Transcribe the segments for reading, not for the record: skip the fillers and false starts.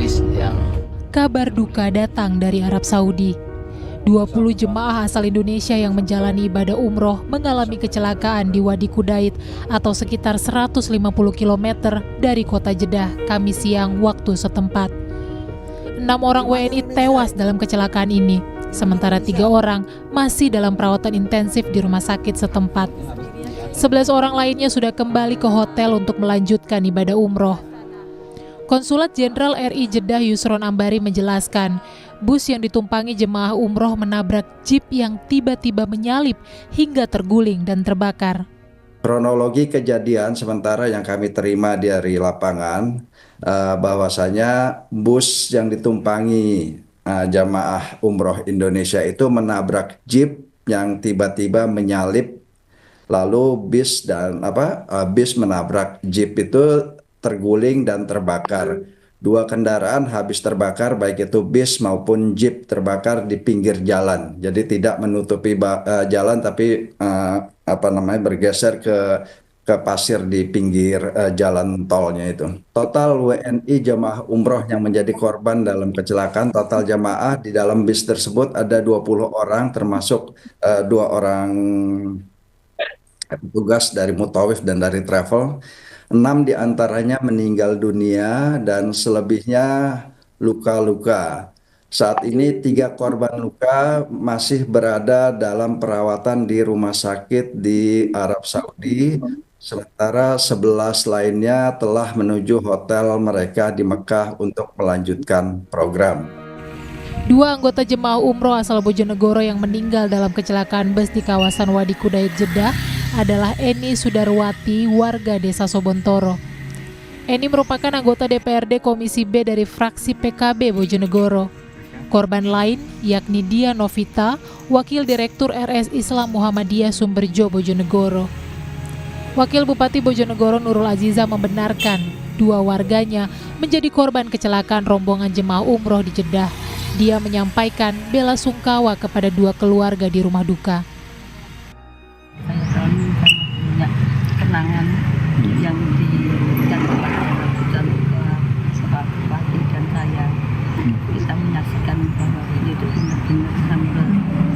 bis yang Kabar duka datang dari Arab Saudi. 20 jemaah asal Indonesia yang menjalani ibadah umroh mengalami kecelakaan di Wadi Kudait atau sekitar 150 km dari kota Jeddah Kamis siang waktu setempat. 6 orang WNI tewas dalam kecelakaan ini, sementara 3 orang masih dalam perawatan intensif di rumah sakit setempat. 11 orang lainnya sudah kembali ke hotel untuk melanjutkan ibadah umroh. Konsulat Jenderal RI Jeddah Yusron Ambari menjelaskan, bus yang ditumpangi jemaah umroh menabrak jeep yang tiba-tiba menyalip hingga terguling dan terbakar. Kronologi kejadian sementara yang kami terima dari lapangan, bahwasanya bus yang ditumpangi jamaah umroh Indonesia itu menabrak jeep yang tiba-tiba menyalip, lalu bis menabrak jeep itu terguling dan terbakar. 2 kendaraan habis terbakar, baik itu bis maupun jeep terbakar di pinggir jalan. Jadi tidak menutupi jalan, tapi bergeser ke pasir di pinggir jalan tolnya itu. Total WNI jemaah umroh yang menjadi korban dalam kecelakaan, total jemaah di dalam bis tersebut ada 20 orang, termasuk 2 orang petugas dari Mutawif dan dari travel. 6 diantaranya meninggal dunia dan selebihnya luka-luka. Saat ini 3 korban luka masih berada dalam perawatan di rumah sakit di Arab Saudi, sementara 11 lainnya telah menuju hotel mereka di Mekah untuk melanjutkan program. 2 anggota jemaah umroh asal Bojonegoro yang meninggal dalam kecelakaan bus di kawasan Wadi Kudait Jeddah adalah Eni Sudarwati, warga desa Sobontoro. Eni merupakan anggota DPRD Komisi B dari fraksi PKB Bojonegoro. Korban lain yakni Dia Novita, Wakil Direktur RS Islam Muhammadiyah Sumberjo Bojonegoro. Wakil Bupati Bojonegoro Nurul Aziza membenarkan 2 warganya menjadi korban kecelakaan rombongan jemaah umroh di Jeddah. Dia menyampaikan bela sungkawa kepada 2 keluarga di rumah duka. Saya selalu punya kenangan yang diberikan kepada Bapak Bupati dan saya bisa menyaksikan bahwa ini itu benar-benar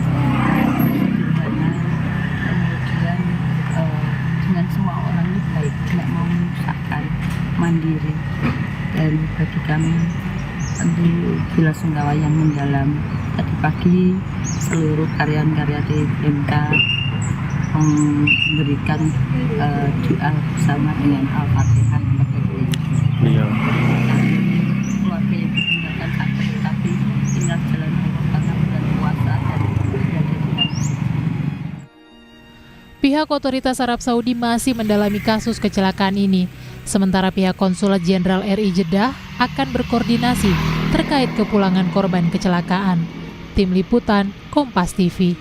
sambil sederhana, kemudian dengan semua orang itu baik, tidak mau menyusahkan, mandiri, dan bagi kami tentu bela sungkawa yang mendalam. Tadi pagi seluruh karyawan-karya di BMK memberikan doa bersama dengan Al-Fatihah kepada beliau. Keluarga yang meninggalkan sakit, tapi tinggal jalan Allah karena bulan puasa dan berada di dalam. Pihak otoritas Arab Saudi masih mendalami kasus kecelakaan ini, sementara pihak Konsulat Jenderal RI Jeddah akan berkoordinasi terkait kepulangan korban kecelakaan. Tim Liputan, Kompas TV.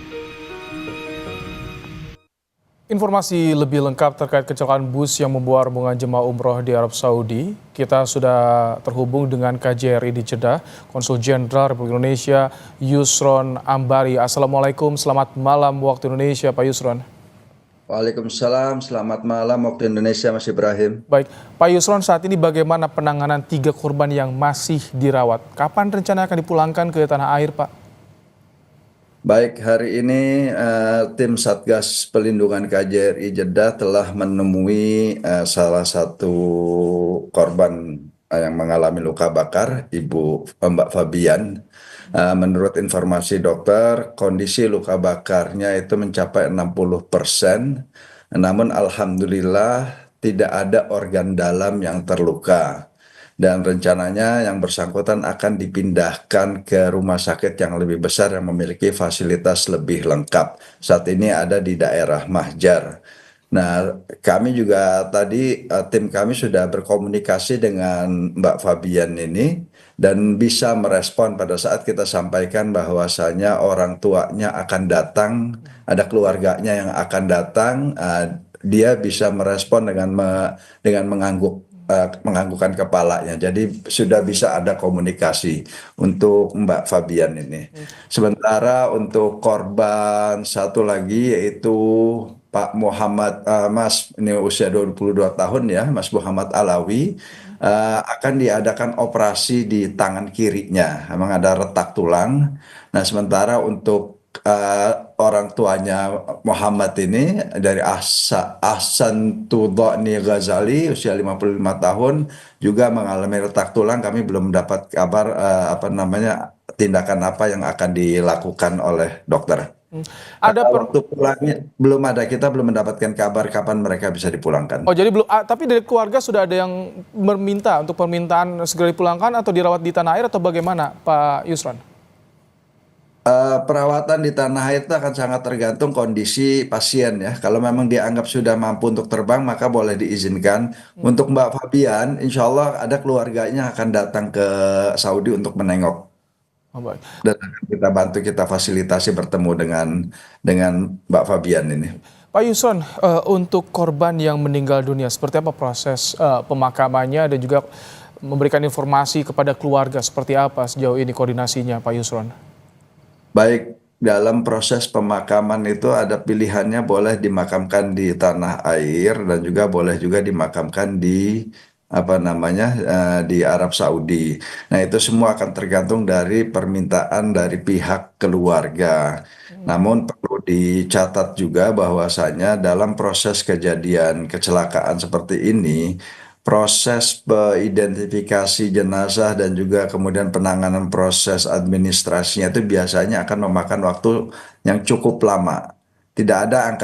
Informasi lebih lengkap terkait kecelakaan bus yang membawa rombongan jemaah umroh di Arab Saudi, kita sudah terhubung dengan KJRI di Jeddah, Konsul Jenderal Republik Indonesia Yusron Ambari. Assalamualaikum, selamat malam waktu Indonesia Pak Yusron. Waalaikumsalam, selamat malam waktu Indonesia Mas Ibrahim. Baik, Pak Yusron, saat ini bagaimana penanganan 3 korban yang masih dirawat? Kapan rencana akan dipulangkan ke tanah air, Pak? Baik, hari ini tim Satgas Pelindungan KJRI Jeddah telah menemui salah satu korban yang mengalami luka bakar, Mbak Fabian. Menurut informasi dokter, kondisi luka bakarnya itu mencapai 60%, namun alhamdulillah tidak ada organ dalam yang terluka. Dan rencananya yang bersangkutan akan dipindahkan ke rumah sakit yang lebih besar yang memiliki fasilitas lebih lengkap. Saat ini ada di daerah Mahjar. Nah, kami juga tadi, tim kami sudah berkomunikasi dengan Mbak Fabian ini dan bisa merespon pada saat kita sampaikan bahwasanya orang tuanya akan datang, ada keluarganya yang akan datang, dia bisa merespon dengan menganggukkan kepalanya. Jadi sudah bisa ada komunikasi untuk Mbak Fabian ini. Sementara untuk korban satu lagi yaitu Pak Muhammad, Mas ini usia 22 tahun ya, Mas Muhammad Alawi. akan diadakan operasi di tangan kirinya. Memang ada retak tulang. Nah, sementara untuk orang tuanya Muhammad ini dari Ahsan Tudhani Ghazali usia 55 tahun juga mengalami retak tulang. Kami belum mendapat kabar tindakan apa yang akan dilakukan oleh dokter. Ada Waktu pulangnya belum ada, kita belum mendapatkan kabar kapan mereka bisa dipulangkan. Oh, jadi belum, tapi dari keluarga sudah ada yang meminta untuk permintaan segera dipulangkan atau dirawat di tanah air atau bagaimana, Pak Yusron? Perawatan di tanah air itu akan sangat tergantung kondisi pasien ya. Kalau memang dianggap sudah mampu untuk terbang, maka boleh diizinkan. Untuk Mbak Fabian, insya Allah ada keluarganya akan datang ke Saudi untuk menengok. Oh, baik. Dan akan kita bantu, kita fasilitasi bertemu dengan Mbak Fabian ini. Pak Yusron, untuk korban yang meninggal dunia, seperti apa proses pemakamannya dan juga memberikan informasi kepada keluarga seperti apa sejauh ini koordinasinya, Pak Yusron? Baik, dalam proses pemakaman itu ada pilihannya, boleh dimakamkan di tanah air dan juga boleh juga dimakamkan di di Arab Saudi. Nah, itu semua akan tergantung dari permintaan dari pihak keluarga. Namun perlu dicatat juga bahwasanya dalam proses kejadian kecelakaan seperti ini, proses identifikasi jenazah dan juga kemudian penanganan proses administrasinya itu biasanya akan memakan waktu yang cukup lama. Tidak ada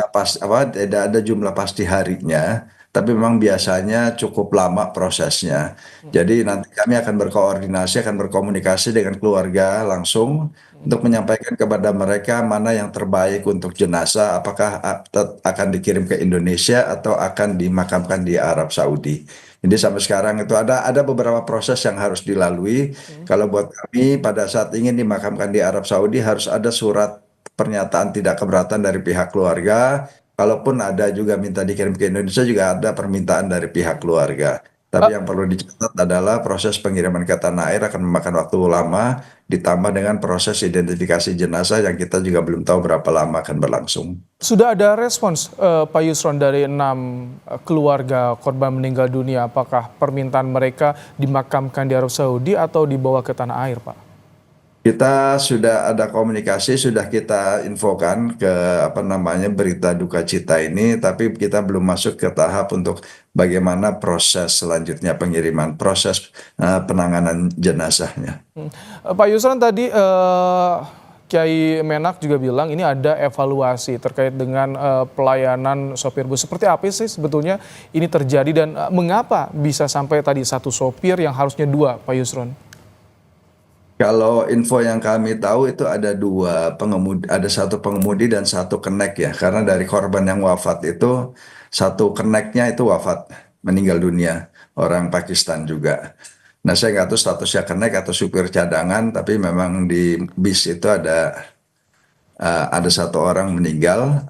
tidak ada jumlah pasti harinya, tapi memang biasanya cukup lama prosesnya. Jadi nanti kami akan berkoordinasi, akan berkomunikasi dengan keluarga langsung untuk menyampaikan kepada mereka mana yang terbaik untuk jenazah, apakah akan dikirim ke Indonesia atau akan dimakamkan di Arab Saudi. Jadi sampai sekarang itu ada beberapa proses yang harus dilalui. Kalau buat kami pada saat ingin dimakamkan di Arab Saudi harus ada surat pernyataan tidak keberatan dari pihak keluarga. Kalaupun ada juga minta dikirim ke Indonesia juga ada permintaan dari pihak keluarga. Tapi yang perlu dicatat adalah proses pengiriman ke tanah air akan memakan waktu lama, ditambah dengan proses identifikasi jenazah yang kita juga belum tahu berapa lama akan berlangsung. Sudah ada respons, Pak Yusron, dari 6 keluarga korban meninggal dunia. Apakah permintaan mereka dimakamkan di Arab Saudi atau dibawa ke tanah air, Pak? Kita sudah ada komunikasi, sudah kita infokan ke berita duka cita ini, tapi kita belum masuk ke tahap untuk bagaimana proses selanjutnya pengiriman, proses penanganan jenazahnya. Pak Yusron, tadi Kiai Menak juga bilang ini ada evaluasi terkait dengan pelayanan sopir bus. Seperti apa sih sebetulnya ini terjadi dan mengapa bisa sampai tadi 1 sopir yang harusnya 2, Pak Yusron? Kalau info yang kami tahu itu ada 2 pengemudi, ada 1 pengemudi dan 1 kenek ya. Karena dari korban yang wafat itu 1 keneknya itu wafat, meninggal dunia, orang Pakistan juga. Nah, saya nggak tahu statusnya kenek atau supir cadangan, tapi memang di bis itu ada 1 orang meninggal,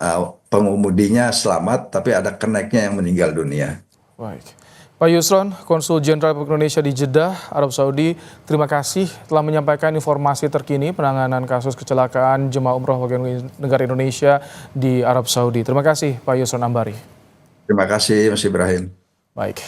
pengemudinya selamat, tapi ada keneknya yang meninggal dunia. Baik. Pak Yusron, Konsul Jenderal Republik Indonesia di Jeddah, Arab Saudi, terima kasih telah menyampaikan informasi terkini penanganan kasus kecelakaan jemaah umroh warga negara Indonesia di Arab Saudi. Terima kasih Pak Yusron Ambari. Terima kasih Mas Ibrahim. Baik.